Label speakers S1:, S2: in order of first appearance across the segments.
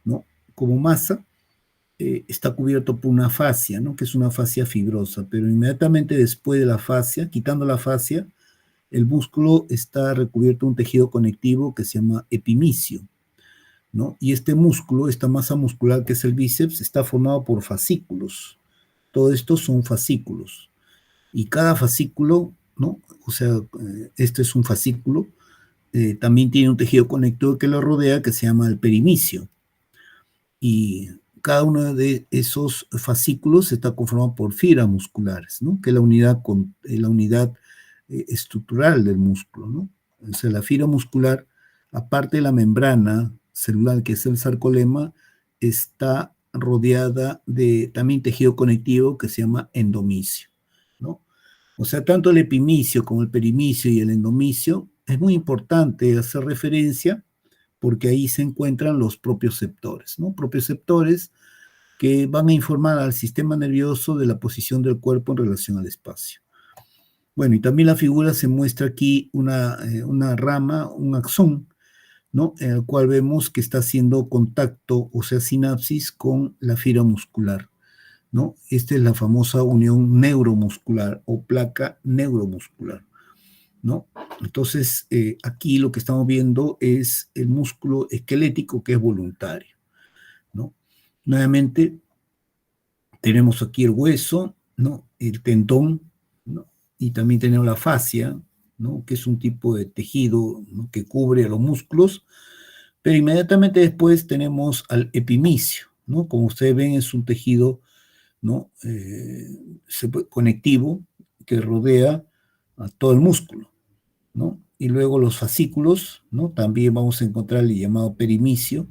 S1: ¿no? Como masa, está cubierto por una fascia, ¿no? Que es una fascia fibrosa, pero inmediatamente después de la fascia, quitando la fascia, el músculo está recubierto de un tejido conectivo que se llama epimicio, ¿no? Y este músculo, esta masa muscular que es el bíceps, está formado por fascículos. Todo esto son fascículos. Y cada fascículo, ¿no? O sea, este es un fascículo, también tiene un tejido conectivo que lo rodea que se llama el perimicio. Y cada uno de esos fascículos está conformado por fibras musculares, ¿no? Que es la unidad estructural del músculo, ¿no? O sea, la fibra muscular, aparte de la membrana celular, que es el sarcolema, está rodeada de también tejido conectivo que se llama endomicio, ¿no? O sea, tanto el epimicio como el perimicio y el endomicio es muy importante hacer referencia porque ahí se encuentran los propioceptores, ¿no? Propioceptores que van a informar al sistema nervioso de la posición del cuerpo en relación al espacio. Bueno, y también la figura se muestra aquí una rama, un axón, ¿no? En el cual vemos que está haciendo contacto, o sea, sinapsis con la fibra muscular, ¿no? Esta es la famosa unión neuromuscular o placa neuromuscular, ¿no? Entonces, aquí lo que estamos viendo es el músculo esquelético que es voluntario, ¿no? Nuevamente, tenemos aquí el hueso, ¿no? El tendón, ¿no? Y también tenemos la fascia, ¿no? Que es un tipo de tejido, ¿no? Que cubre a los músculos, pero inmediatamente después tenemos al epimicio, ¿no? Como ustedes ven, es un tejido, ¿no? Conectivo que rodea a todo el músculo, ¿no? Y luego los fascículos, ¿no? También vamos a encontrar el llamado perimicio,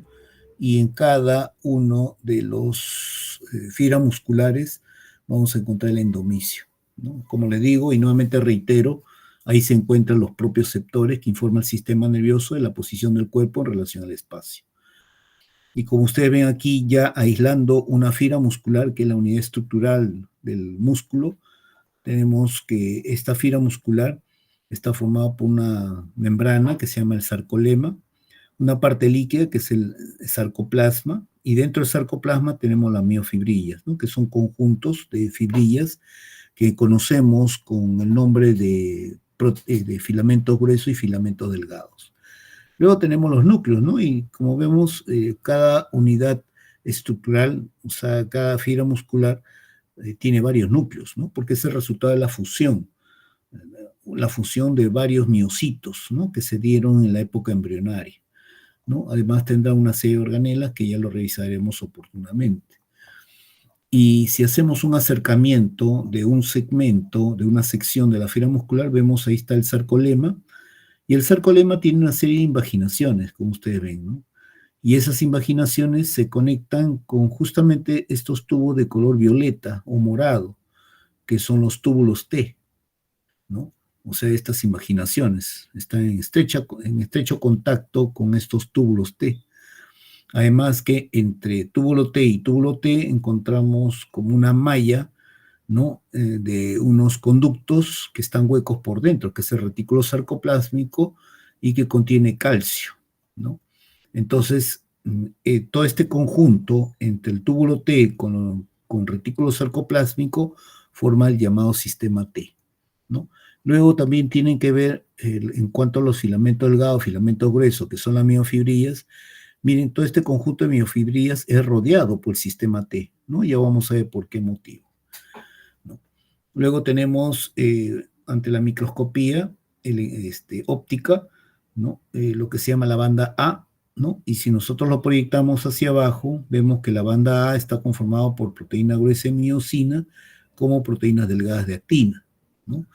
S1: y en cada uno de los fibras musculares vamos a encontrar el endomicio, ¿no? Como le digo, y nuevamente reitero, ahí se encuentran los propios receptores que informan al sistema nervioso de la posición del cuerpo en relación al espacio. Y como ustedes ven aquí, ya aislando una fibra muscular, que es la unidad estructural del músculo, tenemos que esta fibra muscular está formada por una membrana que se llama el sarcolema, una parte líquida que es el sarcoplasma, y dentro del sarcoplasma tenemos las miofibrillas, ¿no? Que son conjuntos de fibrillas que conocemos con el nombre de filamentos gruesos y filamentos delgados. Luego tenemos los núcleos, ¿no? Y como vemos, cada unidad estructural, o sea, cada fibra muscular tiene varios núcleos, ¿no? Porque es el resultado de la fusión de varios miocitos, ¿no? Que se dieron en la época embrionaria, ¿no? Además tendrá una serie de organelas que ya lo revisaremos oportunamente. Y si hacemos un acercamiento de un segmento, de una sección de la fibra muscular, vemos ahí está el sarcolema, y el sarcolema tiene una serie de invaginaciones, como ustedes ven, ¿no? Y esas invaginaciones se conectan con justamente estos tubos de color violeta o morado, que son los túbulos T, ¿no? O sea, estas invaginaciones están en estrecho contacto con estos túbulos T. Además que entre túbulo T y túbulo T encontramos como una malla, ¿no? De unos conductos que están huecos por dentro, que es el retículo sarcoplásmico y que contiene calcio, ¿no? Entonces, todo este conjunto entre el túbulo T con retículo sarcoplásmico forma el llamado sistema T, ¿no? Luego también tienen que ver, en cuanto a los filamentos delgados, filamentos gruesos, que son las miofibrillas. Miren, todo este conjunto de miofibrillas es rodeado por el sistema T, ¿no? Ya vamos a ver por qué motivo, ¿no? Luego tenemos, ante la microscopía óptica, ¿no? Lo que se llama la banda A, ¿no? Y si nosotros lo proyectamos hacia abajo, vemos que la banda A está conformada por proteína gruesa de miosina como proteínas delgadas de actina, ¿no?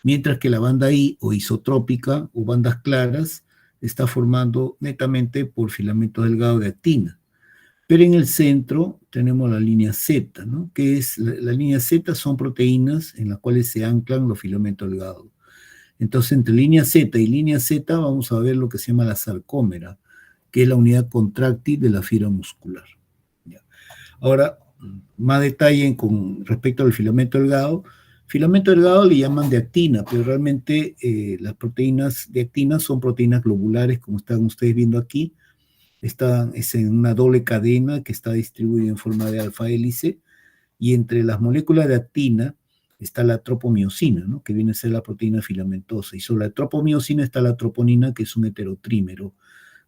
S1: Mientras que la banda I o isotrópica o bandas claras está formando netamente por filamento delgado de actina. Pero en el centro tenemos la línea Z, ¿no? Que es la línea Z son proteínas en las cuales se anclan los filamentos delgados. Entonces, entre línea Z y línea Z vamos a ver lo que se llama la sarcómera, que es la unidad contráctil de la fibra muscular. ¿Ya? Ahora, más detalle con respecto al filamento delgado. Filamento delgado le llaman de actina, pero realmente las proteínas de actina son proteínas globulares, como están ustedes viendo aquí, Es en una doble cadena que está distribuida en forma de alfa hélice, y entre las moléculas de actina está la tropomiosina, ¿no? Que viene a ser la proteína filamentosa, y sobre la tropomiosina está la troponina, que es un heterotrímero,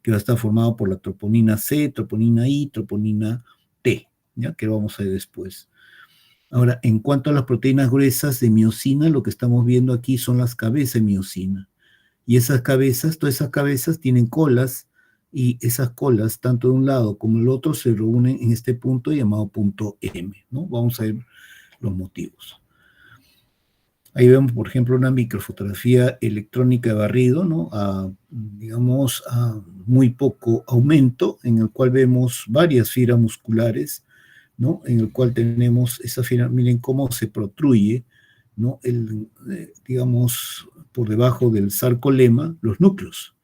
S1: que va a estar formado por la troponina C, troponina I, troponina T, ¿ya? Que vamos a ver después. Ahora, en cuanto a las proteínas gruesas de miosina, lo que estamos viendo aquí son las cabezas de miosina. Y esas cabezas, todas esas cabezas tienen colas, y esas colas, tanto de un lado como del otro, se reúnen en este punto llamado punto M, ¿no? Vamos a ver los motivos. Ahí vemos, por ejemplo, una microfotografía electrónica de barrido, ¿no? Digamos, a muy poco aumento, en el cual vemos varias fibras musculares, ¿no? En el cual tenemos esa fibra, miren cómo se protruye, ¿no? Digamos, por debajo del sarcolema, los núcleos,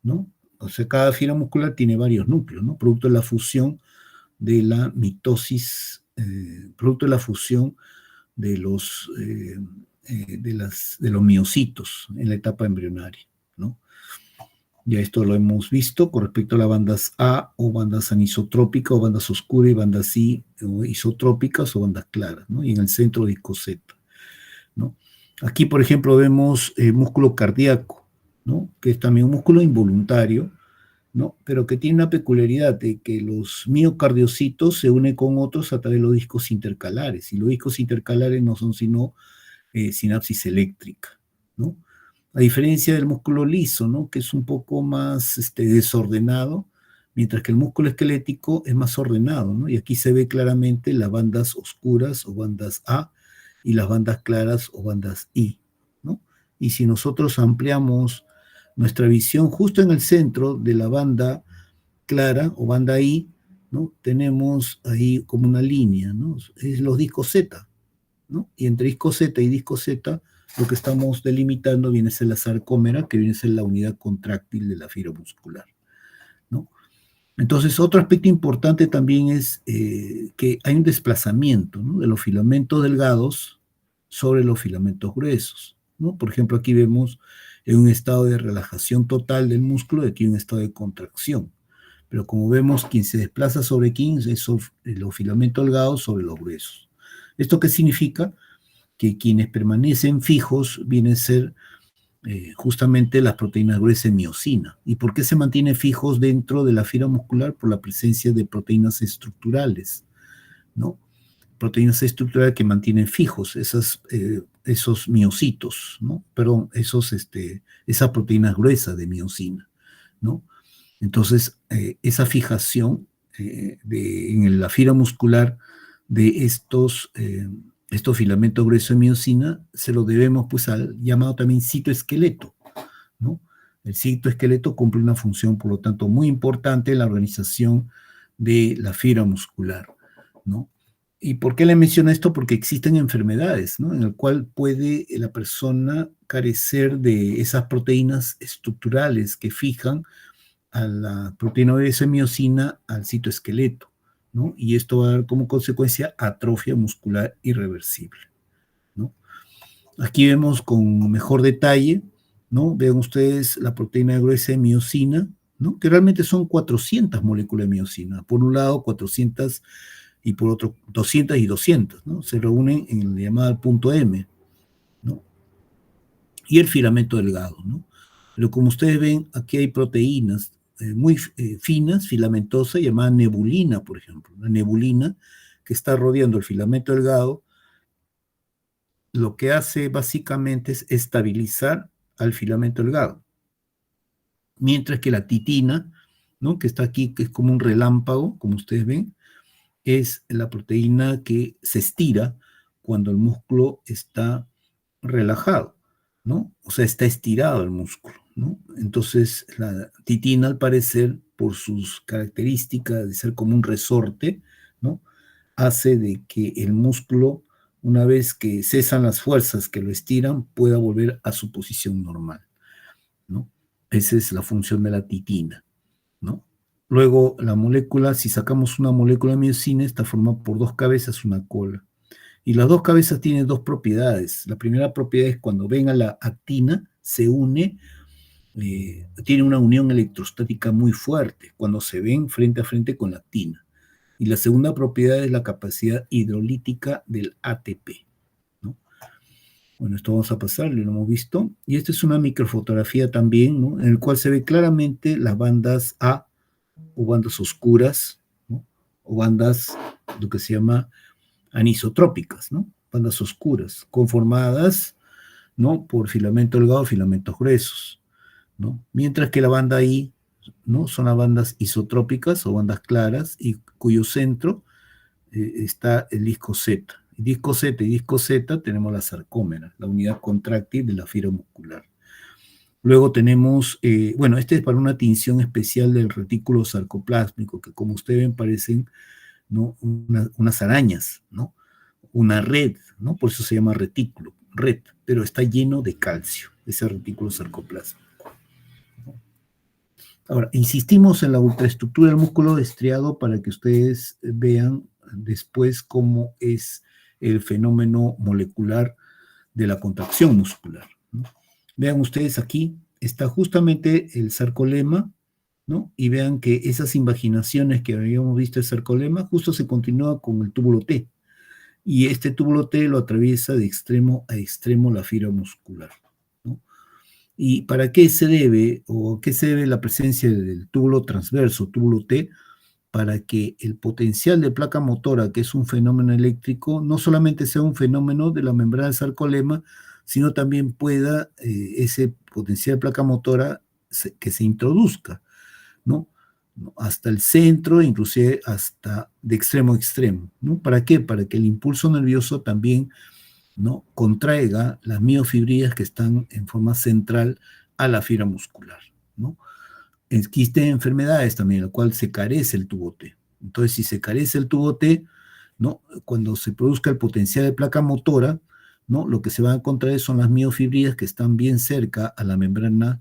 S1: ¿no? O sea, cada fibra muscular tiene varios núcleos, ¿no? Producto de la fusión de la mitosis, producto de la fusión de los miocitos en la etapa embrionaria, ¿no? Ya esto lo hemos visto con respecto a las bandas A o bandas anisotrópicas o bandas oscuras y bandas I o isotrópicas o bandas claras, ¿no? Y en el centro disco Z, ¿no? Aquí, por ejemplo, vemos músculo cardíaco, ¿no? Que es también un músculo involuntario, ¿no? Pero que tiene una peculiaridad de que los miocardiocitos se unen con otros a través de los discos intercalares, y los discos intercalares no son sino sinapsis eléctrica, ¿no? A diferencia del músculo liso, ¿no? Que es un poco más desordenado, mientras que el músculo esquelético es más ordenado, ¿no? Y aquí se ve claramente las bandas oscuras o bandas A y las bandas claras o bandas I, ¿no? Y si nosotros ampliamos nuestra visión justo en el centro de la banda clara o banda I, ¿no? Tenemos ahí como una línea, ¿no? Es los discos Z, ¿no? Y entre disco Z y disco Z, lo que estamos delimitando viene a ser la sarcómera, que viene a ser la unidad contráctil de la fibra muscular, ¿no? Entonces, otro aspecto importante también es que hay un desplazamiento, ¿no? De los filamentos delgados sobre los filamentos gruesos, ¿no? Por ejemplo, aquí vemos en un estado de relajación total del músculo y aquí en un estado de contracción. Pero como vemos, quien se desplaza sobre quién es los filamentos delgados sobre los gruesos. ¿Esto qué significa? Que quienes permanecen fijos vienen a ser justamente las proteínas gruesas de miosina. ¿Y por qué se mantienen fijos dentro de la fibra muscular? Por la presencia de proteínas estructurales, ¿no? Proteínas estructurales que mantienen fijos esos miocitos, ¿no? Perdón, esas proteínas gruesas de miosina, ¿no? Entonces, esa fijación en la fibra muscular de estos filamentos gruesos de miosina se lo debemos pues al llamado también citoesqueleto, ¿no? El citoesqueleto cumple una función, por lo tanto, muy importante en la organización de la fibra muscular, ¿no? ¿Y por qué le menciono esto? Porque existen enfermedades, ¿no? En el cual puede la persona carecer de esas proteínas estructurales que fijan a la proteína de miosina al citoesqueleto, ¿no? Y esto va a dar como consecuencia atrofia muscular irreversible, ¿no? Aquí vemos con mejor detalle, ¿no? Vean ustedes la proteína gruesa de miosina, ¿no? Que realmente son 400 moléculas de miosina. Por un lado, 400 y por otro 200 y 200, ¿no? Se reúnen en el llamado punto M, ¿no? Y el filamento delgado, ¿no? Pero como ustedes ven, aquí hay proteínas muy finas, filamentosas, llamadas nebulina, por ejemplo. La nebulina que está rodeando el filamento delgado, lo que hace básicamente es estabilizar al filamento delgado. Mientras que la titina, ¿no? Que está aquí, que es como un relámpago, como ustedes ven, es la proteína que se estira cuando el músculo está relajado, ¿no? O sea, está estirado el músculo, ¿no? Entonces, la titina, al parecer, por sus características de ser como un resorte, ¿no? Hace de que el músculo, una vez que cesan las fuerzas que lo estiran, pueda volver a su posición normal, ¿no? Esa es la función de la titina, ¿no? Luego, la molécula, si sacamos una molécula de miosina, está formada por dos cabezas, una cola. Y las dos cabezas tienen dos propiedades. La primera propiedad es cuando ven a la actina, se une tiene una unión electrostática muy fuerte cuando se ven frente a frente con la actina. Y la segunda propiedad es la capacidad hidrolítica del ATP, ¿no? Bueno, esto vamos a pasarle, lo hemos visto. Y esta es una microfotografía también, ¿no? En el cual se ve claramente las bandas A o bandas oscuras, ¿no? O bandas, lo que se llama anisotrópicas, ¿no? Bandas oscuras, conformadas, ¿no? Por filamento delgado y filamentos gruesos, ¿no? Mientras que la banda I, ¿no? Son las bandas isotrópicas o bandas claras y cuyo centro está el disco Z. El disco Z y disco Z tenemos la sarcómera, la unidad contráctil de la fibra muscular. Luego tenemos, bueno, este es para una tinción especial del retículo sarcoplásmico, que como ustedes ven parecen, ¿no? Unas arañas, ¿no? Una red, ¿no? Por eso se llama retículo, red, pero está lleno de calcio, ese retículo sarcoplásmico. Ahora, insistimos en la ultraestructura del músculo estriado para que ustedes vean después cómo es el fenómeno molecular de la contracción muscular, ¿no? Vean ustedes aquí, está justamente el sarcolema, ¿no? Y vean que esas invaginaciones que habíamos visto del sarcolema justo se continúa con el túbulo T. Y este túbulo T lo atraviesa de extremo a extremo la fibra muscular, ¿no? ¿Y para qué se debe o qué se debe la presencia del túbulo transverso, túbulo T? Para que el potencial de placa motora, que es un fenómeno eléctrico, no solamente sea un fenómeno de la membrana del sarcolema, sino también pueda ese potencial de placa motora que se introduzca, ¿no? Hasta el centro, inclusive hasta de extremo a extremo, ¿no? ¿Para qué? Para que el impulso nervioso también, ¿no? Contraiga las miofibrillas que están en forma central a la fibra muscular, ¿no? Existen enfermedades también, en la cual se carece el tubo T. Entonces, si se carece el tubo T, ¿no? Cuando se produzca el potencial de placa motora, ¿no? Lo que se va a contraer son las miofibrillas que están bien cerca a la membrana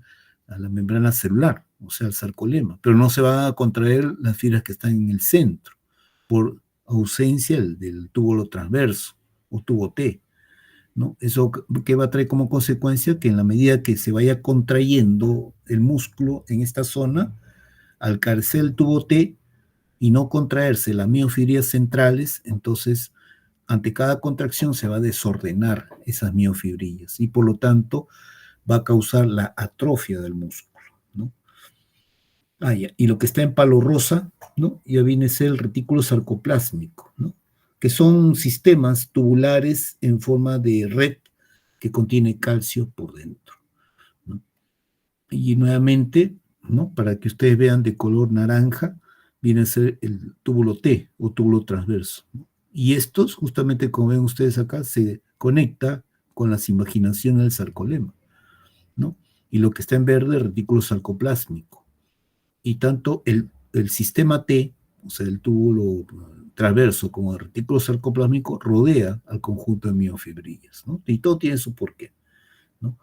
S1: celular, o sea, al sarcolema, pero no se van a contraer las fibras que están en el centro, por ausencia del túbulo transverso o tubo T, ¿no? Eso que va a traer como consecuencia que en la medida que se vaya contrayendo el músculo en esta zona, al carecer el tubo T y no contraerse las miofibrillas centrales, entonces ante cada contracción se va a desordenar esas miofibrillas y por lo tanto va a causar la atrofia del músculo, ¿no? Y lo que está en palo rosa, ¿no? Ya viene a ser el retículo sarcoplásmico, ¿no? Que son sistemas tubulares en forma de red que contiene calcio por dentro, ¿no? Y nuevamente, ¿no? Para que ustedes vean de color naranja, viene a ser el túbulo T o túbulo transverso, ¿no? Y estos, justamente como ven ustedes acá, se conecta con las invaginaciones del sarcolema, ¿no? Y lo que está en verde, el retículo sarcoplásmico. Y tanto el sistema T, o sea, el túbulo transverso como el retículo sarcoplásmico, rodea al conjunto de miofibrillas, ¿no? Y todo tiene su porqué, ¿no?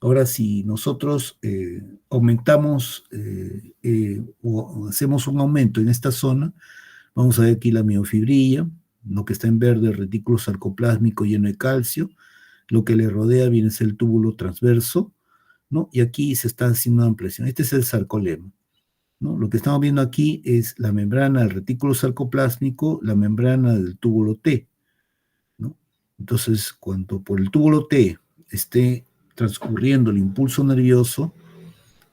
S1: Ahora, si nosotros aumentamos o hacemos un aumento en esta zona, vamos a ver aquí la miofibrilla, lo que está en verde, el retículo sarcoplásmico lleno de calcio, lo que le rodea viene a ser el túbulo transverso, ¿no? Y aquí se está haciendo una ampliación. Este es el sarcolema, ¿no? Lo que estamos viendo aquí es la membrana del retículo sarcoplásmico, la membrana del túbulo T, ¿no? Entonces, cuando por el túbulo T esté transcurriendo el impulso nervioso,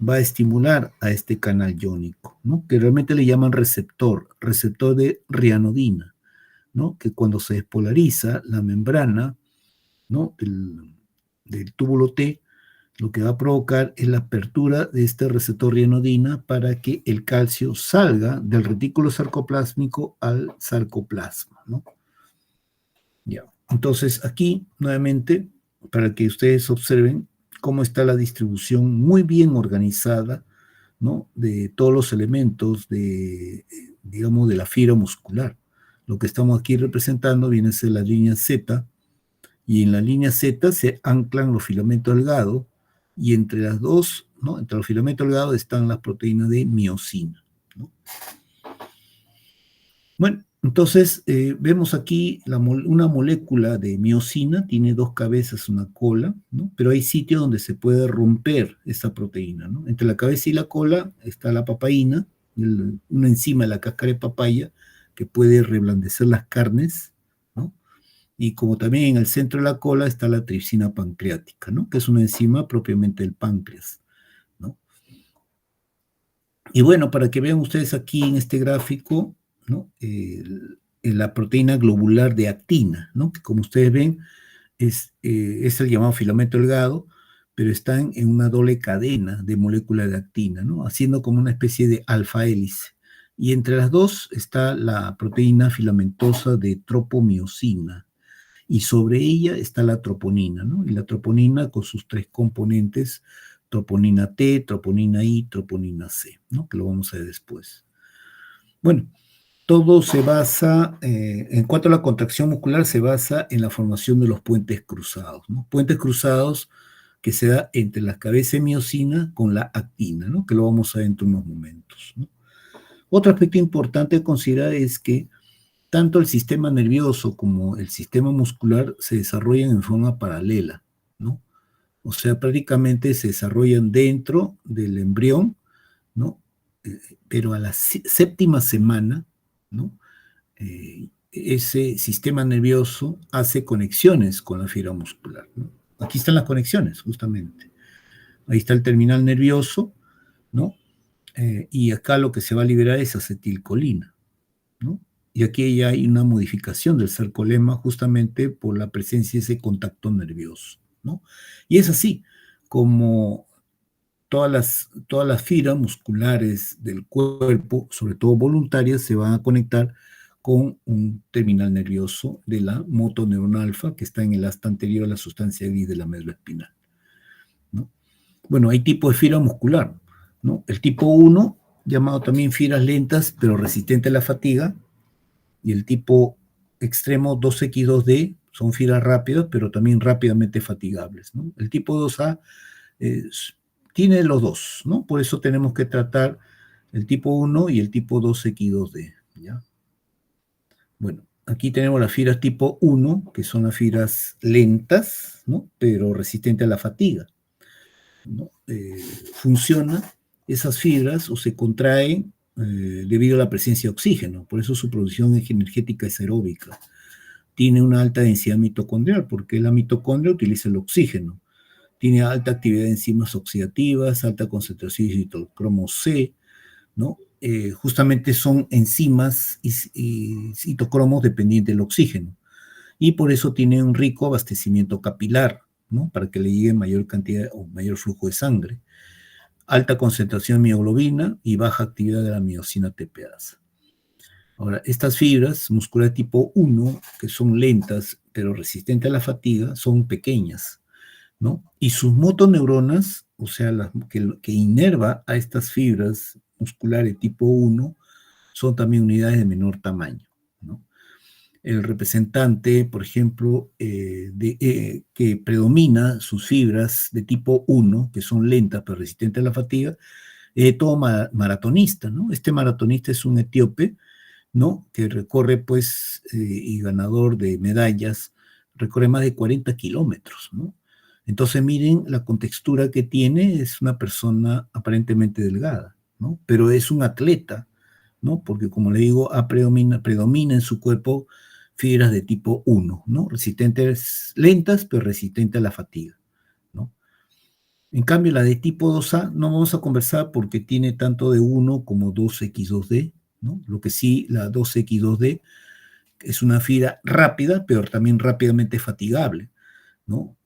S1: va a estimular a este canal iónico, ¿no? Que realmente le llaman receptor de rianodina, ¿no? Que cuando se despolariza la membrana, ¿no? del túbulo T, lo que va a provocar es la apertura de este receptor rianodina para que el calcio salga del retículo sarcoplásmico al sarcoplasma, ¿no? Ya. Entonces, aquí, nuevamente, para que ustedes observen cómo está la distribución muy bien organizada, ¿no? De todos los elementos de, digamos, de la fibra muscular. Lo que estamos aquí representando viene a ser la línea Z, y en la línea Z se anclan los filamentos delgados, y entre las dos, ¿no? Entre los filamentos delgados están las proteínas de miosina, ¿no? Bueno, Entonces, vemos aquí una molécula de miosina, tiene dos cabezas, una cola, ¿no? Pero hay sitios donde se puede romper esta proteína, ¿no? Entre la cabeza y la cola está la papaína, una enzima de la cáscara de papaya que puede reblandecer las carnes, ¿no? Y como también en el centro de la cola está la tripsina pancreática, ¿no? Que es una enzima propiamente del páncreas, ¿no? Y bueno, para que vean ustedes aquí en este gráfico, ¿no? La proteína globular de actina, ¿no? Que como ustedes ven es el llamado filamento delgado, pero están en una doble cadena de moléculas de actina, ¿no? Haciendo como una especie de alfa hélice. Y entre las dos está la proteína filamentosa de tropomiosina, y sobre ella está la troponina, ¿no? Y la troponina con sus tres componentes, troponina T, troponina I, troponina C, ¿no? Que lo vamos a ver después. Bueno, todo se basa, en cuanto a la contracción muscular, se basa en la formación de los puentes cruzados, ¿no? Puentes cruzados que se da entre la cabeza de miosina con la actina, ¿no? Que lo vamos a ver dentro de unos momentos, ¿no? Otro aspecto importante a considerar es que tanto el sistema nervioso como el sistema muscular se desarrollan en forma paralela, ¿no? O sea, prácticamente se desarrollan dentro del embrión, ¿no? Pero a la séptima semana, ¿no? Ese sistema nervioso hace conexiones con la fibra muscular, ¿no? Aquí están las conexiones, justamente. Ahí está el terminal nervioso, ¿no? Y acá lo que se va a liberar es acetilcolina, ¿no? Y aquí ya hay una modificación del sarcolema justamente por la presencia de ese contacto nervioso, ¿no? Y es así como todas las fibras musculares del cuerpo, sobre todo voluntarias, se van a conectar con un terminal nervioso de la motoneurona alfa que está en el asta anterior a la sustancia gris de la médula espinal, ¿no? Bueno, hay tipos de fibra muscular, ¿no? El tipo 1, llamado también fibras lentas pero resistente a la fatiga, y el tipo extremo 2X2D son fibras rápidas, pero también rápidamente fatigables, ¿no? El tipo 2A eh, tiene los dos, ¿no? Por eso tenemos que tratar el tipo 1 y el tipo 2X2D, ¿ya? Bueno, aquí tenemos las fibras tipo 1, que son las fibras lentas, ¿no? Pero resistentes a la fatiga, ¿no? Funciona esas fibras o se contraen debido a la presencia de oxígeno, por eso su producción energética es aeróbica. Tiene una alta densidad mitocondrial, porque la mitocondria utiliza el oxígeno. Tiene alta actividad de enzimas oxidativas, alta concentración de citocromo C, ¿no? Justamente son enzimas y citocromos dependientes del oxígeno. Y por eso tiene un rico abastecimiento capilar, ¿no? Para que le llegue mayor cantidad o mayor flujo de sangre. Alta concentración de mioglobina y baja actividad de la miosina tepeasa. Ahora, estas fibras musculares tipo 1, que son lentas pero resistentes a la fatiga, son pequeñas, ¿no? Y sus motoneuronas, o sea, que inerva a estas fibras musculares tipo 1, son también unidades de menor tamaño, ¿no? El representante, por ejemplo, que predomina sus fibras de tipo 1, que son lentas pero resistentes a la fatiga, todo maratonista, ¿no? Este maratonista es un etíope, ¿no? Que recorre, pues, y ganador de medallas, recorre más de 40 kilómetros, ¿no? Entonces, miren la contextura que tiene, es una persona aparentemente delgada, ¿no? Pero es un atleta, ¿no? Porque, como le digo, predomina en su cuerpo fibras de tipo 1, ¿no? Resistentes, lentas, pero resistentes a la fatiga, ¿no? En cambio, la de tipo 2A no vamos a conversar porque tiene tanto de 1 como 2X2D, ¿no? Lo que sí, la 2X2D es una fibra rápida, pero también rápidamente fatigable, ¿no?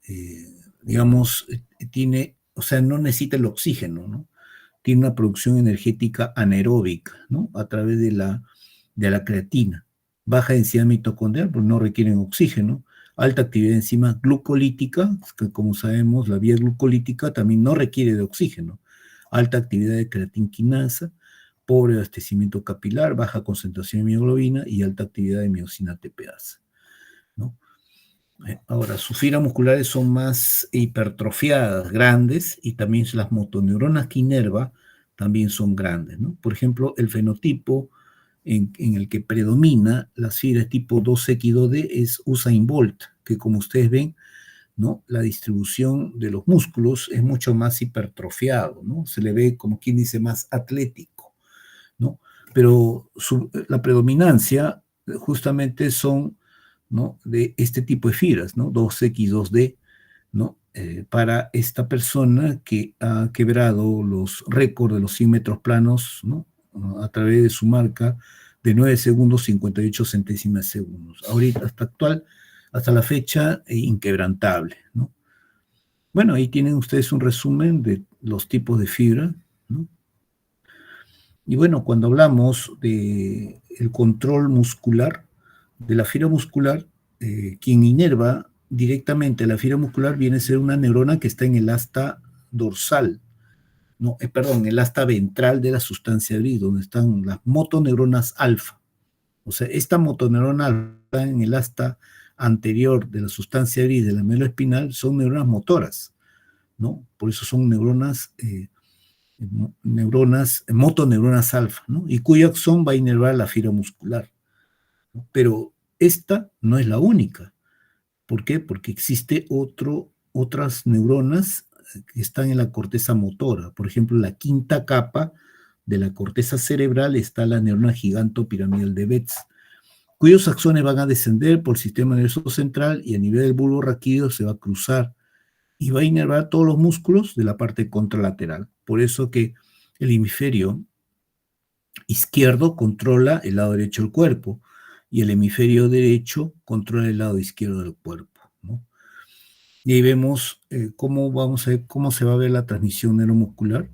S1: Digamos, tiene, o sea, no necesita el oxígeno, ¿no? Tiene una producción energética anaeróbica, ¿no? A través de la creatina. Baja densidad mitocondrial, porque no requieren oxígeno. Alta actividad de enzimas glucolítica, que como sabemos, la vía glucolítica también no requiere de oxígeno. Alta actividad de creatinquinasa, pobre abastecimiento capilar, baja concentración de mioglobina y alta actividad de miosina tepeasa, ¿no? Ahora, sus fibras musculares son más hipertrofiadas, grandes, y también las motoneuronas que inerva también son grandes, ¿no? Por ejemplo, el fenotipo en el que predomina las fibras tipo 2X2D es Usain Bolt, que como ustedes ven, ¿no? La distribución de los músculos es mucho más hipertrofiado, ¿no? Se le ve, como quien dice, más atlético, ¿no? Pero la predominancia justamente son, ¿no? De este tipo de fibras, ¿no? 2X2D, ¿no? Para esta persona que ha quebrado los récords de los 100 metros planos, ¿no? A través de su marca de 9 segundos 58 centésimas segundos. Ahorita, hasta la fecha, inquebrantable, ¿no? Bueno, ahí tienen ustedes un resumen de los tipos de fibra, ¿no? Y bueno, cuando hablamos de el control muscular, de la fibra muscular, quien inerva directamente la fibra muscular viene a ser una neurona que está en el asta dorsal, no, perdón, el asta ventral de la sustancia gris, donde están las motoneuronas alfa. O sea, esta motoneurona alfa en el asta anterior de la sustancia gris de la médula espinal son neuronas motoras, ¿no? Por eso son motoneuronas alfa, ¿no? Y cuyo axón va a inervar la fibra muscular, ¿no? Pero esta no es la única. ¿Por qué? Porque existe otras neuronas que están en la corteza motora. Por ejemplo, la quinta capa de la corteza cerebral está la neurona gigantopiramidal de Betz, cuyos axones van a descender por el sistema nervioso central y a nivel del bulbo raquídeo se va a cruzar y va a inervar todos los músculos de la parte contralateral. Por eso que el hemisferio izquierdo controla el lado derecho del cuerpo y el hemisferio derecho controla el lado izquierdo del cuerpo, ¿no? Y ahí vemos vamos a ver cómo se va a ver la transmisión neuromuscular,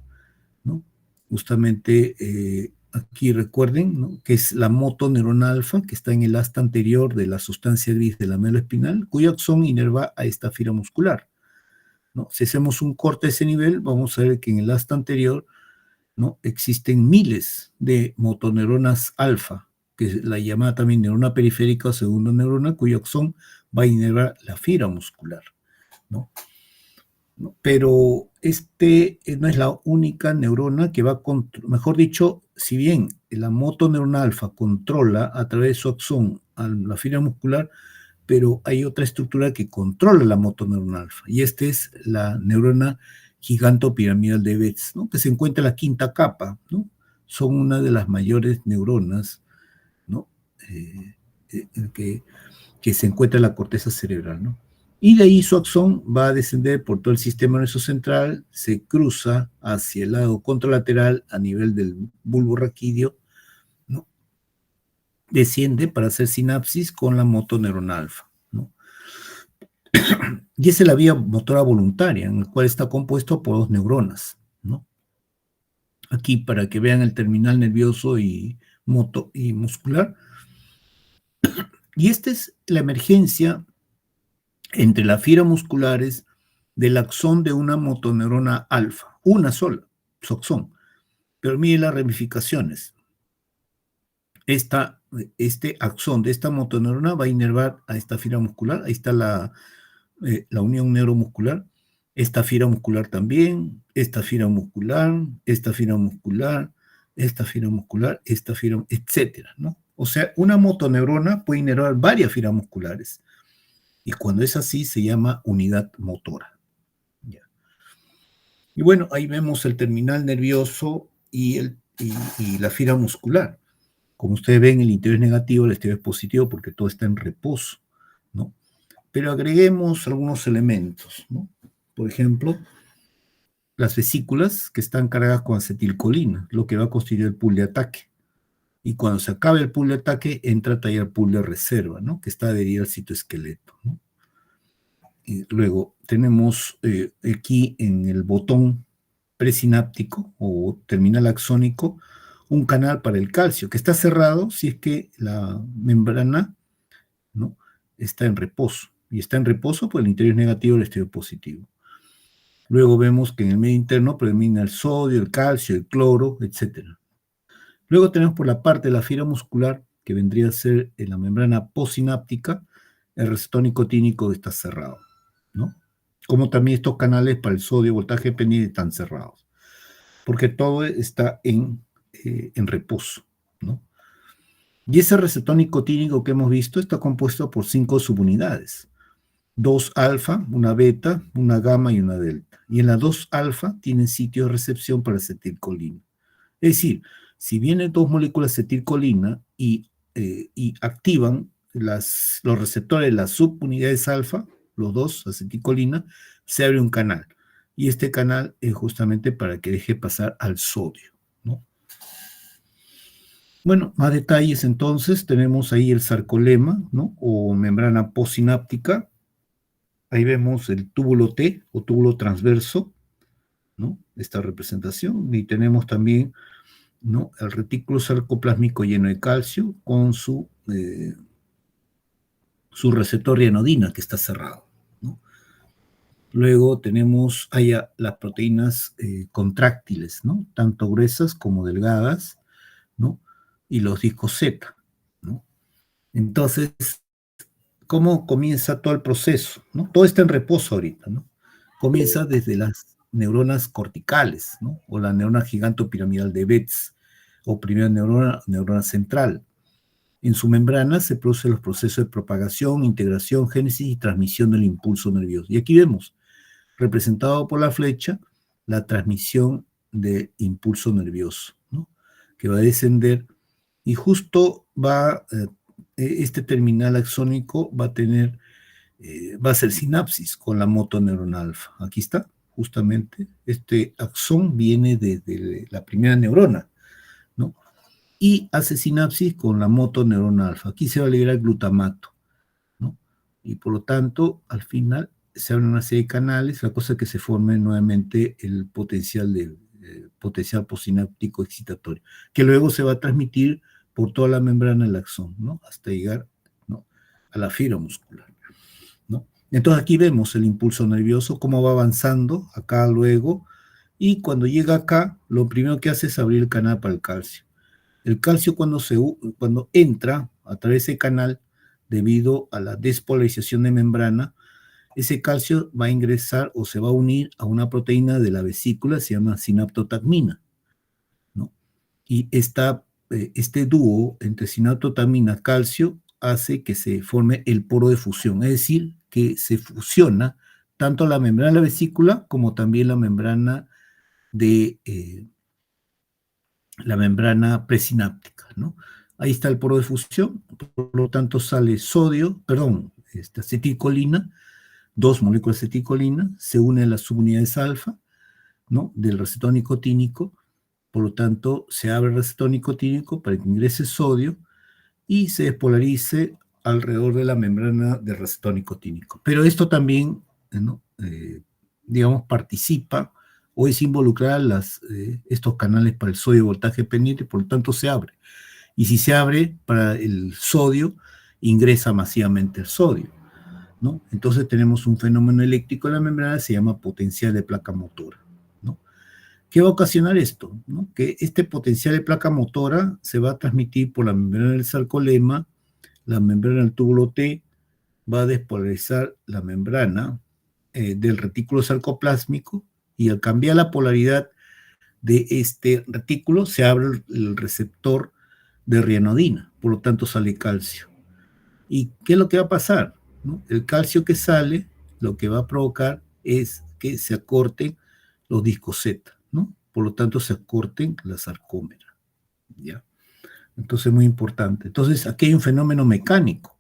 S1: ¿no? Justamente aquí recuerden, ¿no? Que es la motoneurona alfa, que está en el asta anterior de la sustancia gris de la médula espinal, cuyo axón inerva a esta fibra muscular, ¿no? Si hacemos un corte a ese nivel, vamos a ver que en el asta anterior, ¿no? Existen miles de motoneuronas alfa, que es la llamada también neurona periférica o segunda neurona, cuyo axón va a inervar la fibra muscular, ¿no? ¿No? Pero no es la única neurona que va a mejor dicho, si bien la motoneurona alfa controla a través de su axón a la fibra muscular, pero hay otra estructura que controla la motoneurona alfa, y esta es la neurona gigantopiramidal de Betz, ¿no? Que se encuentra en la quinta capa, ¿no? Son una de las mayores neuronas, ¿no? Que se encuentra en la corteza cerebral, ¿no? Y de ahí su axón va a descender por todo el sistema nervioso central, se cruza hacia el lado contralateral a nivel del bulbo raquídeo, ¿no? Desciende para hacer sinapsis con la motoneurona alfa, ¿no? Y esa es la vía motora voluntaria, en la cual está compuesto por dos neuronas, ¿no? Aquí para que vean el terminal nervioso y muscular. Y esta es la emergencia entre las fibras musculares del axón de una motoneurona alfa, una sola, su axón. Pero miren las ramificaciones. Este axón de esta motoneurona va a inervar a esta fibra muscular, ahí está la unión neuromuscular, esta fibra muscular también, esta fibra muscular, esta fibra muscular, esta fibra muscular, esta fibra, etcétera, ¿no? O sea, una motoneurona puede inervar varias fibras musculares. Y cuando es así, se llama unidad motora. ¿Ya? Y bueno, ahí vemos el terminal nervioso y la fibra muscular. Como ustedes ven, el interior es negativo, el exterior es positivo porque todo está en reposo, ¿no? Pero agreguemos algunos elementos, ¿no? Por ejemplo, las vesículas que están cargadas con acetilcolina, lo que va a constituir el pool de ataque. Y cuando se acabe el pool de ataque, entra a tallar el pool de reserva, ¿no? Que está adherido al citoesqueleto, ¿no? Y luego tenemos aquí en el botón presináptico o terminal axónico un canal para el calcio que está cerrado si es que la membrana, ¿no? Está en reposo. Y está en reposo, pues el interior es negativo, el exterior positivo. Luego vemos que en el medio interno predomina el sodio, el calcio, el cloro, etc. Luego tenemos por la parte de la fibra muscular, que vendría a ser en la membrana postsináptica, el receptor nicotínico está cerrado, ¿no? Como también estos canales para el sodio, voltaje dependiente están cerrados, porque todo está en reposo, ¿no? Y ese receptor nicotínico que hemos visto está compuesto por 5 subunidades. 2 alfa, una beta, una gamma y una delta. Y en la 2 alfa tienen sitio de recepción para acetilcolina. Es decir, si vienen 2 moléculas de acetilcolina y activan los receptores de las subunidades alfa, los dos, acetilcolina, se abre un canal. Y este canal es justamente para que deje pasar al sodio, ¿no? Bueno, más detalles entonces, tenemos ahí el sarcolema, ¿no? O membrana postsináptica. Ahí vemos el túbulo T o túbulo transverso, ¿no? Esta representación. Y tenemos también, ¿no?, el retículo sarcoplásmico lleno de calcio con su receptor rianodina que está cerrado, ¿no? Luego tenemos allá las proteínas contráctiles, ¿no? Tanto gruesas como delgadas, ¿no? Y los discos Z, ¿no? Entonces, ¿cómo comienza todo el proceso? ¿No? Todo está en reposo ahorita, ¿no? Comienza desde las neuronas corticales, ¿no? O la neurona gigantopiramidal de Betz, o primera neurona central. En su membrana se producen los procesos de propagación, integración, génesis y transmisión del impulso nervioso. Y aquí vemos, representado por la flecha, la transmisión del impulso nervioso, ¿no? Que va a descender y justo este terminal axónico va a ser sinapsis con la motoneurona alfa. Aquí está, justamente, este axón viene desde la primera neurona, ¿no? Y hace sinapsis con la motoneurona alfa. Aquí se va a liberar glutamato, ¿no? Y por lo tanto, al final, se abren una serie de canales, la cosa es que se forme nuevamente el potencial postsináptico excitatorio, que luego se va a transmitir por toda la membrana del axón, ¿no? Hasta llegar, ¿no?, a la fibra muscular, ¿no? Entonces aquí vemos el impulso nervioso, cómo va avanzando, acá luego, y cuando llega acá, lo primero que hace es abrir el canal para el calcio. El calcio cuando entra a través de ese canal, debido a la despolarización de membrana, ese calcio va a ingresar o se va a unir a una proteína de la vesícula, se llama sinaptotagmina, ¿no? Y este dúo entre sinaptotagmina-calcio hace que se forme el poro de fusión, es decir, que se fusiona tanto la membrana de la vesícula como también la membrana la membrana presináptica, ¿no? Ahí está el poro de fusión, por lo tanto sale acetilcolina, 2 moléculas de acetilcolina, se unen a las subunidades alfa, ¿no?, del receptor nicotínico, por lo tanto se abre el receptor nicotínico para que ingrese sodio y se despolarice alrededor de la membrana del receptor nicotínico. Pero esto también, ¿no?, digamos, participa o es involucrar estos canales para el sodio voltaje pendiente, por lo tanto se abre. Y si se abre para el sodio, ingresa masivamente el sodio, ¿no? Entonces tenemos un fenómeno eléctrico en la membrana, se llama potencial de placa motora, ¿no? ¿Qué va a ocasionar esto? ¿No? Que este potencial de placa motora se va a transmitir por la membrana del sarcolema, la membrana del túbulo T, va a despolarizar la membrana del retículo sarcoplásmico, y al cambiar la polaridad de este retículo se abre el receptor de rianodina, por lo tanto sale calcio. ¿Y qué es lo que va a pasar? ¿No? El calcio que sale, lo que va a provocar es que se acorten los discos Z, ¿no? Por lo tanto se acorten la sarcómera, ¿ya? Entonces, muy importante. Entonces, aquí hay un fenómeno mecánico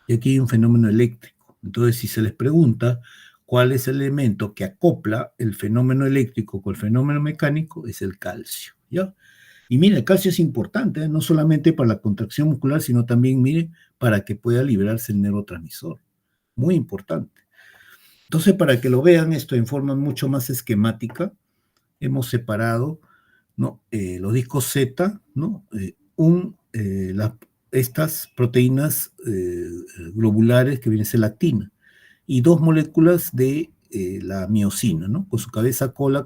S1: y aquí hay un fenómeno eléctrico. Entonces, si se les pregunta cuál es el elemento que acopla el fenómeno eléctrico con el fenómeno mecánico, es el calcio, ¿ya? Y mire, el calcio es importante, ¿eh? No solamente para la contracción muscular, sino también, mire, para que pueda liberarse el neurotransmisor. Muy importante. Entonces, para que lo vean esto en forma mucho más esquemática, hemos separado, ¿no?, los discos Z, ¿no?, estas proteínas globulares que viene a ser la actina, y 2 moléculas de la miosina, ¿no?, con su cabeza-cola,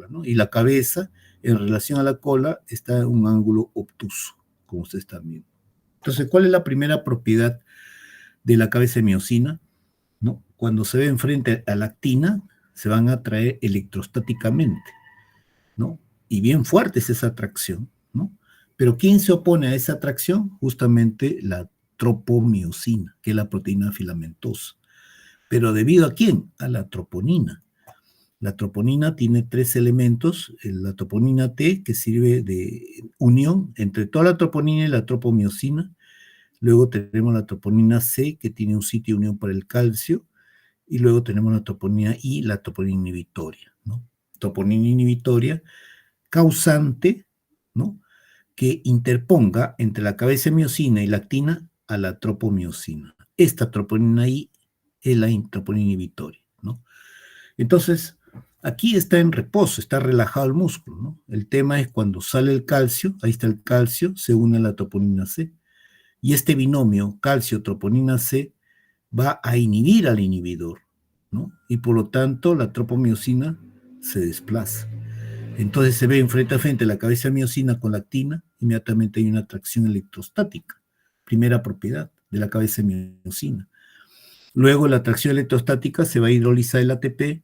S1: ¿no? Y la cabeza, en relación a la cola, está en un ángulo obtuso, como ustedes están viendo. Entonces, ¿cuál es la primera propiedad de la cabeza de miosina? ¿No? Cuando se ve enfrente a la actina, se van a atraer electrostáticamente, ¿no? Y bien fuerte es esa atracción, ¿no? Pero ¿quién se opone a esa atracción? Justamente la tropomiosina, que es la proteína filamentosa. ¿Pero debido a quién? A la troponina. La troponina tiene 3 elementos, la troponina T, que sirve de unión entre toda la troponina y la tropomiosina. Luego tenemos la troponina C, que tiene un sitio de unión para el calcio. Y luego tenemos la troponina I, la troponina inhibitoria, ¿no? Troponina inhibitoria causante, ¿no? Que interponga entre la cabeza de miosina y la actina a la tropomiosina. Esta troponina I es la troponina inhibitoria, ¿no? Entonces, aquí está en reposo, está relajado el músculo, ¿no? El tema es cuando sale el calcio, ahí está el calcio, se une a la troponina C. Y este binomio calcio-troponina C va a inhibir al inhibidor, ¿no? Y por lo tanto la tropomiosina se desplaza. Entonces se ve frente a frente la cabeza de miosina con la actina, inmediatamente hay una atracción electrostática, primera propiedad de la cabeza de miosina. Luego la atracción electrostática se va a hidrolizar el ATP,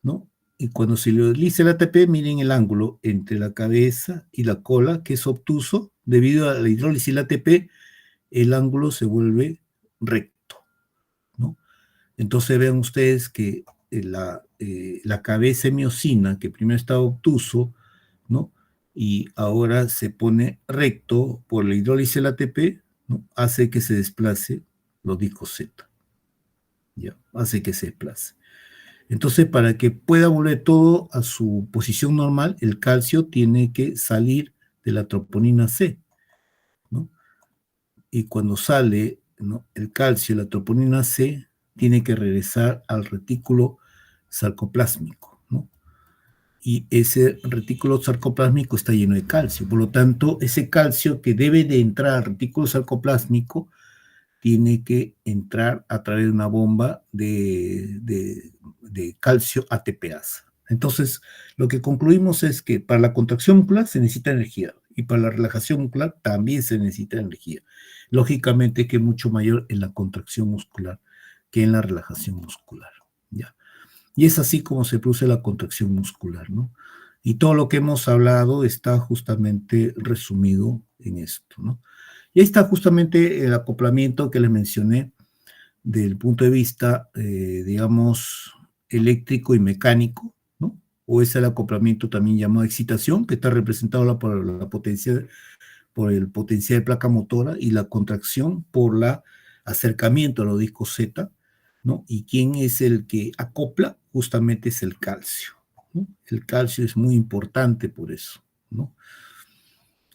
S1: ¿no? Y cuando se hidroliza el ATP, miren el ángulo entre la cabeza y la cola, que es obtuso. Debido a la hidrólisis del ATP, el ángulo se vuelve recto, ¿no? Entonces vean ustedes que la cabeza de miosina, que primero estaba obtuso, ¿no? Y ahora se pone recto por la hidrólisis del ATP, ¿no? Hace que se desplace los discos Z. ¿Ya? Hace que se desplace. Entonces, para que pueda volver todo a su posición normal, el calcio tiene que salir de la troponina C, ¿no? Y cuando sale, ¿no?, el calcio, la troponina C, tiene que regresar al retículo sarcoplásmico, ¿no? Y ese retículo sarcoplásmico está lleno de calcio. Por lo tanto, ese calcio que debe de entrar al retículo sarcoplásmico tiene que entrar a través de una bomba de calcio ATPasa. Entonces, lo que concluimos es que para la contracción muscular se necesita energía y para la relajación muscular también se necesita energía. Lógicamente que es mucho mayor en la contracción muscular que en la relajación muscular, ¿ya? Y es así como se produce la contracción muscular, ¿no? Y todo lo que hemos hablado está justamente resumido en esto, ¿no? Y ahí está justamente el acoplamiento que les mencioné del punto de vista, digamos, eléctrico y mecánico, ¿no? O es el acoplamiento también llamado excitación, que está representado por la potencia, por el potencial de placa motora, y la contracción por el acercamiento a los discos Z, ¿no? Y quién es el que acopla, justamente es el calcio, ¿no? El calcio es muy importante por eso, ¿no?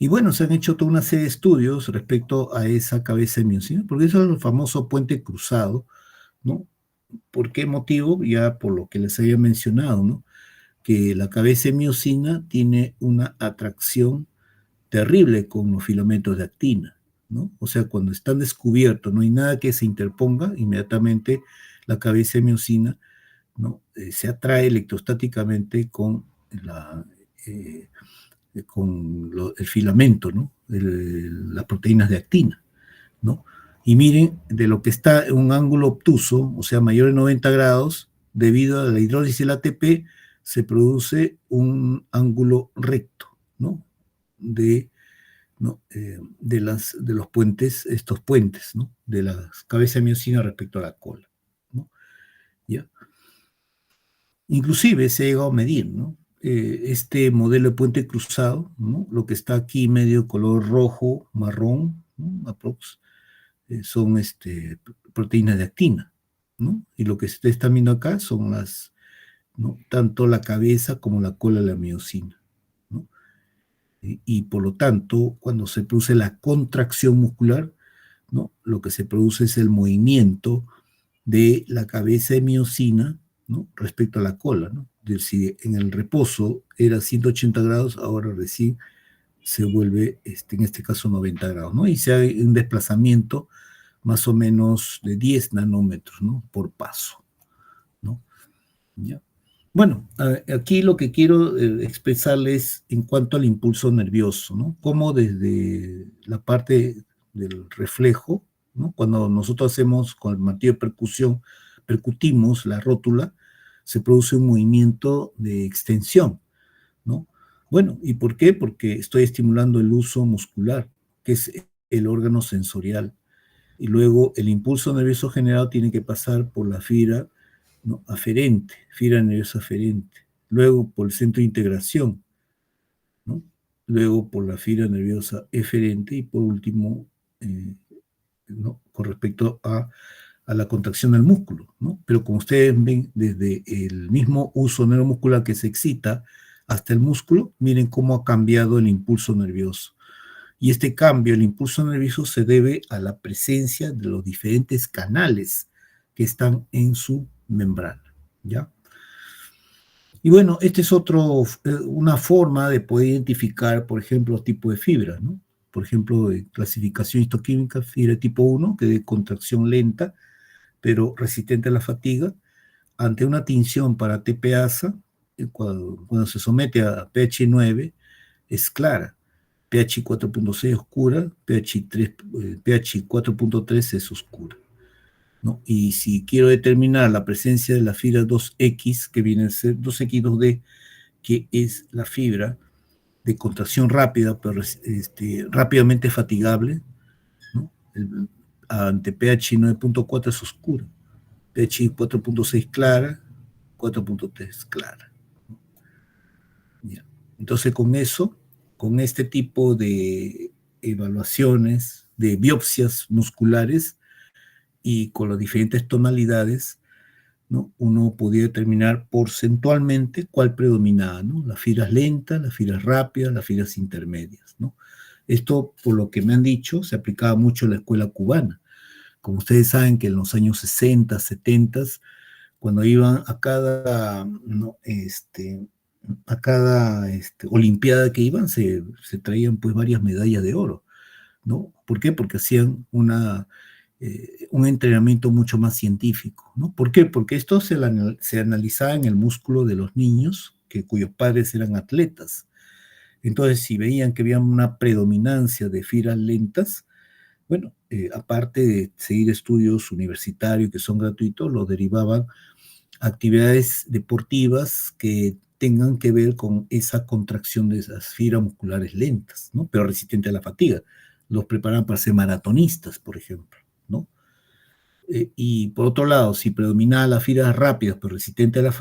S1: Y bueno, se han hecho toda una serie de estudios respecto a esa cabeza de miosina, porque eso es el famoso puente cruzado, ¿no? ¿Por qué motivo? Ya por lo que les había mencionado, ¿no? Que la cabeza de miosina tiene una atracción terrible con los filamentos de actina, ¿no? O sea, cuando están descubiertos, no hay nada que se interponga, inmediatamente la cabeza de miosina, ¿no?, se atrae electrostáticamente con el filamento, ¿no? Las proteínas de actina, ¿no? Y miren, de lo que está en un ángulo obtuso, o sea, mayor de 90 grados, debido a la hidrólisis del ATP, se produce un ángulo recto, ¿no? ¿No? De los puentes, estos puentes, ¿no? De la cabeza de miosina respecto a la cola, ¿no? ¿Ya? Inclusive se ha llegado a medir, ¿no? Este modelo de puente cruzado, ¿no? Lo que está aquí medio color rojo, marrón, ¿no?, aprox, son proteínas de actina, ¿no? Y lo que se está viendo acá son ¿no?, tanto la cabeza como la cola de la miosina, ¿no? Y por lo tanto, cuando se produce la contracción muscular, ¿no?, lo que se produce es el movimiento de la cabeza de miosina, ¿no?, respecto a la cola, ¿no? Si en el reposo era 180 grados, ahora recién se vuelve, en este caso, 90 grados, ¿no? Y se hace un desplazamiento más o menos de 10 nanómetros, ¿no?, por paso, ¿no? ¿Ya? Bueno, aquí lo que quiero expresarles en cuanto al impulso nervioso, ¿no? Cómo desde la parte del reflejo, ¿no?, cuando nosotros hacemos con el martillo de percusión, percutimos la rótula, se produce un movimiento de extensión, ¿no? Bueno, ¿y por qué? Porque estoy estimulando el uso muscular, que es el órgano sensorial. Y luego el impulso nervioso generado tiene que pasar por la fibra, ¿no?, aferente, fibra nerviosa aferente. Luego por el centro de integración, ¿no? Luego por la fibra nerviosa eferente y por último, ¿no?, con respecto a la contracción del músculo, ¿no? Pero como ustedes ven, desde el mismo uso neuromuscular que se excita hasta el músculo, miren cómo ha cambiado el impulso nervioso. Y este cambio, el impulso nervioso, se debe a la presencia de los diferentes canales que están en su membrana, ¿ya? Y bueno, esta es una forma de poder identificar, por ejemplo, los tipos de fibras, ¿no? Por ejemplo, de clasificación histoquímica, fibra tipo 1, que es de contracción lenta, pero resistente a la fatiga, ante una tinción para TPasa, cuando se somete a pH 9, es clara. pH 4.6 oscura, pH 4.3 es oscura, ¿no? Y si quiero determinar la presencia de la fibra 2X, que viene a ser 2X2D, que es la fibra de contracción rápida, pero rápidamente fatigable, ¿no? Ante pH 9.4 es oscura, pH 4.6 clara, 4.3 clara. Ya. Entonces con eso, con este tipo de evaluaciones, de biopsias musculares y con las diferentes tonalidades, ¿no?, uno podía determinar porcentualmente cuál predominaba, ¿no? Las fibras lentas, las fibras rápidas, las fibras intermedias, ¿no? Esto, por lo que me han dicho, se aplicaba mucho en la escuela cubana. Como ustedes saben que en los años 60, 70, cuando iban a cada, ¿no?, olimpiada que iban, se traían pues varias medallas de oro, ¿no? ¿Por qué? Porque hacían un entrenamiento mucho más científico, ¿no? ¿Por qué? Porque esto se analizaba en el músculo de los niños cuyos padres eran atletas. Entonces, si veían que había una predominancia de fibras lentas, bueno, aparte de seguir estudios universitarios que son gratuitos, los derivaban a actividades deportivas que tengan que ver con esa contracción de esas fibras musculares lentas, ¿no?, pero resistentes a la fatiga. Los preparaban para ser maratonistas, por ejemplo, ¿no? Y por otro lado, si predominaba las fibras rápidas, pero resistentes a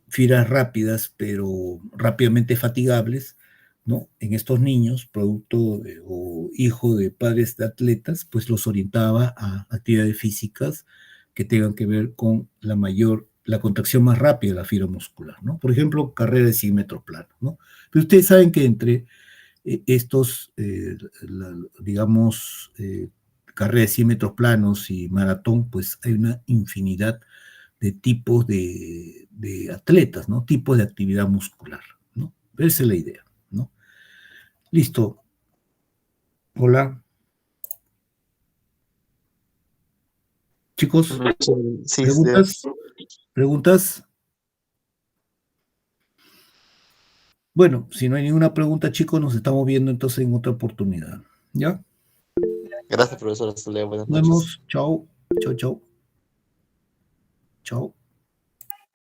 S1: fibras rápidas, pero rápidamente fatigables, ¿no?, en estos niños, o hijo de padres de atletas, pues los orientaba a actividades físicas que tengan que ver con la contracción más rápida de la fibra muscular, ¿no? Por ejemplo, carrera de 100 metros plano, ¿no? Pero ustedes saben que entre estos, digamos, carrera de 100 metros planos y maratón, pues hay una infinidad de tipos de atletas, ¿no? Tipos de actividad muscular, ¿no? Esa es la idea, ¿no? Listo. Hola. Chicos,
S2: Sí,
S1: ¿preguntas? ¿Preguntas? Bueno, si no hay ninguna pregunta, chicos, nos estamos viendo entonces en otra oportunidad. ¿Ya?
S2: gracias, profesor. Hasta luego. Buenas
S1: Nos
S2: noches.
S1: vemos. Chao. Chao, chao. Chao.